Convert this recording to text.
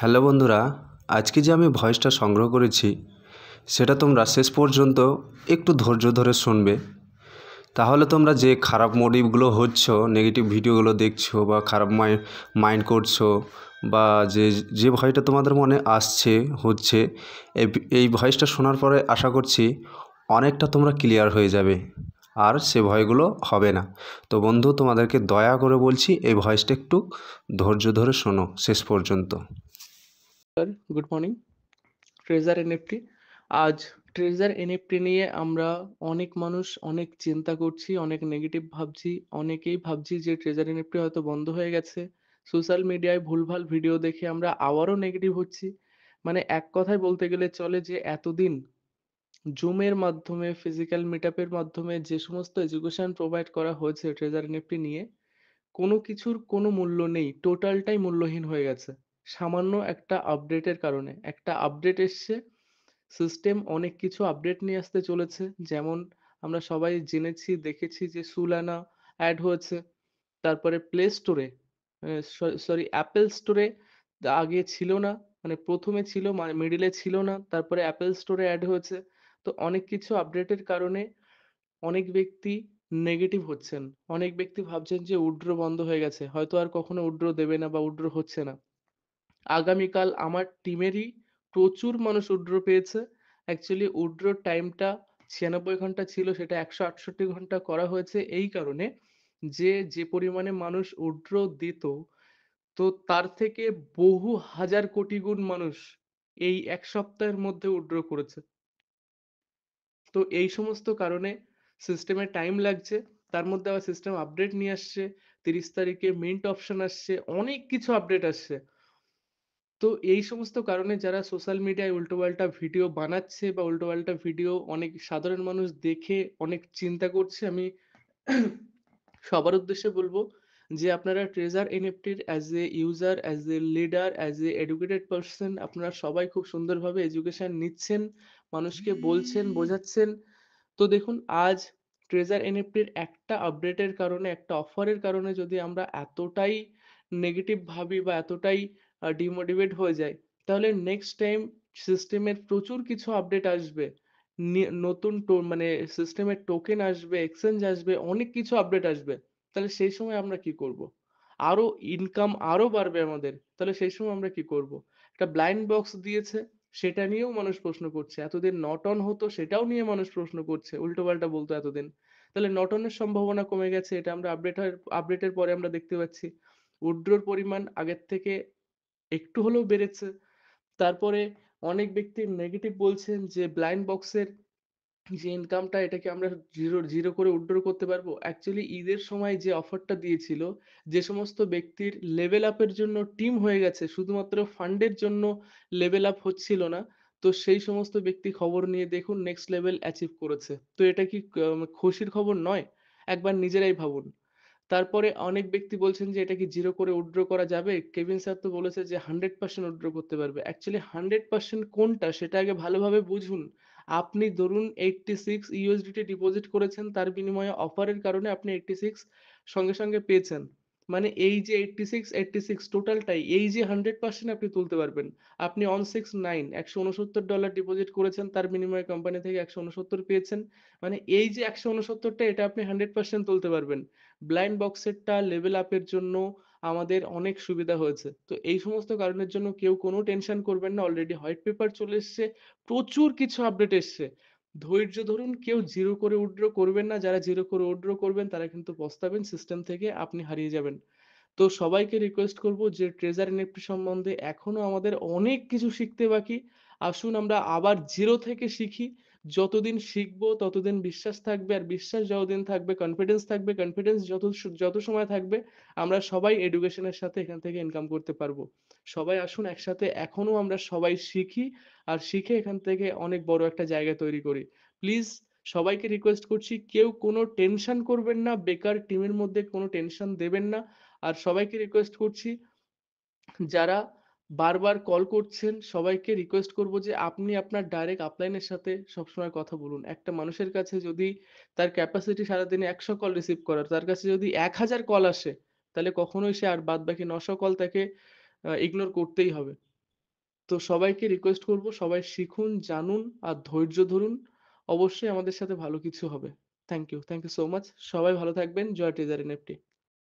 Hello বন্ধুরা, আজকে যে আমি ভয়েসটা সংগ্রহ করেছি সেটা তোমরা শেষ পর্যন্ত একটু ধৈর্য ধরে শুনবে। তাহলে তোমরা যে খারাপ মোটিভগুলো হচ্ছ, নেগেটিভ ভিডিওগুলো দেখছো বা খারাপ মাইন্ড করছো, বা যে ভয়টা তোমাদের মনে আসছে হচ্ছে, এই ভয়েসটা শোনার পরে আশা করছি অনেকটা তোমরা ক্লিয়ার হয়ে যাবে আর সে ভয়গুলো হবে না। তো বন্ধু, তোমাদেরকে দয়া করে বলছি এই ভয়েসটা একটু ধৈর্য ধরে শোনো শেষ পর্যন্ত। Sir, good morning. Treasure NFT. আজ ট্রেজার এনএফটি নিয়ে আমরা অনেক মানুষ অনেক চিন্তা করছি, অনেক নেগেটিভ ভাবছি। অনেকেই ভাবছি যে ট্রেজার এনএফটি হয়তো বন্ধ হয়ে গেছে। সোশ্যাল মিডিয়ায় ভুলভাল ভিডিও দেখে আমরা আবারও নেগেটিভ হচ্ছি। মানে এক কথায় বলতে গেলে চলে যে এতদিন জুমের মাধ্যমে, ফিজিক্যাল মিটআপের মাধ্যমে যে সমস্ত এডুকেশন প্রোভাইড করা হয়েছে ট্রেজার এনএফটি নিয়ে, কোনো কিছুর কোনো মূল্য নেই। টোটালটাই মূল্যহীন হয়ে গেছে। সামান্য একটা আপডেটের কারণে। একটা আপডেট এসছে, সিস্টেম অনেক কিছু আপডেট নিয়ে আসতে চলেছে। যেমন আমরা সবাই জেনেছি, দেখেছি যে সুলানা অ্যাড হয়েছে। তারপরে প্লে স্টোরে, সরি অ্যাপেল স্টোরে আগে ছিল না। মানে প্রথমে ছিল, মানে মিডিলে ছিল না, তারপরে অ্যাপেল স্টোরে অ্যাড হয়েছে। তো অনেক কিছু আপডেটের কারণে অনেক ব্যক্তি নেগেটিভ হচ্ছেন। অনেক ব্যক্তি ভাবছেন যে উইথড্র বন্ধ হয়ে গেছে, হয়তো আর কখনো উইথড্র দেবে না বা উইথড্র হচ্ছে না। আগামীকাল আমার টিমেরই প্রচুর মানুষ উইথড্র পেয়েছে। অ্যাকচুয়ালি উইথড্রর টাইমটা 96 ঘন্টা ছিল, সেটা 168 ঘন্টা করা হয়েছে এই কারণে যে পরিমাণে মানুষ উইথড্র দিত, তো তার থেকে বহু হাজার কোটি গুণ মানুষ এই এক সপ্তাহের মধ্যে উইথড্র করেছে। তো এই সমস্ত কারণে সিস্টেমে টাইম লাগছে। তার মধ্যে আবার সিস্টেম আপডেট নিয়ে আসছে। 30 তারিখে মিন্ট অপশন আসছে, অনেক কিছু আপডেট আসছে। তো এই সমস্ত কারণে যারা সোশ্যাল মিডিয়ায় উল্টোপাল্টা ভিডিও বানাচ্ছে বা উল্টোপাল্টা ভিডিও অনেক সাধারণ মানুষ দেখে অনেক চিন্তা করছে, আমি সবার উদ্দেশ্যে বলবো যে আপনারা ট্রেজার এনএফটির as a user, as a leader, as a educated person, আপনারা সবাই খুব সুন্দরভাবে এডুকেশন নিচ্ছেন, মানুষকে বলছেন, বোঝাচ্ছেন। তো দেখুন, আজ ট্রেজার এনএফটির একটা আপডেটের কারণে, একটা অফারের কারণে যদি আমরা এতটাই নেগেটিভ ভাবি বা এতটাই ডিমোটিভেট হয়ে যাই, তাহলে নেক্সট টাইম সিস্টেমের প্রচুর কিছু আপডেট আসবে। নতুন মানে সিস্টেমের টোকেন আসবে, এক্সচেঞ্জ আসবে, অনেক কিছু আপডেট আসবে। তাহলে সেই সময় আমরা কি করব? আরো ইনকাম আরো বাড়বে আমাদের। তাহলে সেই সময় আমরা কি করব? একটা ব্লাইন্ড বক্স দিয়েছে, সেটা নিয়েও মানুষ প্রশ্ন করছে। এতদিন নট অন হতো, সেটাও নিয়ে মানুষ প্রশ্ন করছে। উল্টোপাল্টা বলতো এতদিন। তাহলে নট অনের সম্ভাবনা কমে গেছে, এটা আমরা আপডেটের পরে আমরা দেখতে পাচ্ছি। উইথড্রর পরিমাণ আগের থেকে একটু হলেও বেড়েছে। তারপরে অনেক ব্যক্তি নেগেটিভ বলছেন যে ব্লাইন্ড বক্সের যে ইনকামটা, এটাকে আমরা জিরো জিরো করে উইথড্র করতে পারবো। অ্যাকচুয়ালি ঈদের সময় যে অফারটা দিয়েছিল, যে সমস্ত ব্যক্তির লেভেল আপের জন্য টিম হয়ে গেছে, শুধুমাত্র ফান্ডের জন্য লেভেল আপ হচ্ছিল না, তো সেই সমস্ত ব্যক্তি খবর নিয়ে দেখুন নেক্সট লেভেল অ্যাচিভ করেছে। তো এটা কি খুশির খবর নয়? একবার নিজেরাই ভাবুন। তারপরে অনেক ব্যক্তি বলছেন যে এটা কি জিরো করে উইথড্র করা যাবে? কেভিন স্যার তো বলেছে যে 100% উইথড্র করতে পারবে। অ্যাকচুয়ালি 100% কোনটা সেটা আগে ভালোভাবে বুঝুন। আপনি ধরুন 86 ইউএসডিটি ডিপোজিট করেছেন, তার বিনিময়ে অফারের কারণে আপনি 86 সঙ্গে সঙ্গে পেয়েছেন। মানে এই যে 86 টোটালটাই, এই যে 100% আপনি তুলতে পারবেন। আপনি অন 69 $169 ডিপোজিট করেছেন, তার বিনিময়ে কোম্পানি থেকে 169 পেয়েছেন। মানে এই যে 169টা, এটা আপনি 100% তুলতে পারবেন। ব্লাইন্ড বক্সেরটা লেভেল আপের জন্য আমাদের অনেক সুবিধা হয়েছে। তো এই সমস্ত কারণের জন্য কেউ কোনো টেনশন করবেন না। অলরেডি হোয়াইট পেপার চলে এসছে, প্রচুর কিছু আপডেট এসছে। ধৈর্য ধরুন, কেউ জিরো করে উইথড্র করবেন না। যারা জিরো করে উইথড্র করবেন তারা কিন্তু পস্তাবেন, সিস্টেম থেকে আপনি হারিয়ে যাবেন। তো সবাইকে রিকোয়েস্ট করব যে ট্রেজার এনএফটি সম্বন্ধে এখনো আমাদের অনেক কিছু শিখতে বাকি। আসুন আমরা আবার জিরো থেকে শিখি। যতদিন শিখবো ততদিন বিশ্বাস থাকবে, আর বিশ্বাস যতদিন থাকবে কনফিডেন্স থাকবে, কনফিডেন্স যত সময় থাকবে আমরা সবাই এডুকেশনের সাথে এখান থেকে ইনকাম করতে পারবো। সবাই আসুন একসাথে এখনো আমরা সবাই শিখি, আর শিখে এখান থেকে অনেক বড় একটা জায়গা তৈরি করি। প্লিজ সবাইকে রিকোয়েস্ট করছি, কেউ কোনো টেনশন করবেন না, বেকার টিমের মধ্যে কোনো টেনশন দেবেন না। আর সবাইকে রিকোয়েস্ট করছি, যারা বারবার কল করছেন, সবাইকে রিকোয়েস্ট করব যে আপনি আপনার ডাইরেক্ট আপলাইনের সাথে সবসময় কথা বলুন। একটা মানুষের কাছে যদি তার ক্যাপাসিটি সারাদিনে 100 কল রিসিভ করার, তার কাছে যদি 1000 কল আসে, তাহলে কখনোই সে আর বাদবাকি 900 কল তাকে ইগনোর করতেই হবে। তো সবাইকে রিকোয়েস্ট করব সবাই শিখুন, জানুন আর ধৈর্য ধরুন। অবশ্যই আমাদের সাথে ভালো কিছু হবে। Thank you so much. সবাই ভালো থাকবেন। জয় ট্রেজার এনএফটি।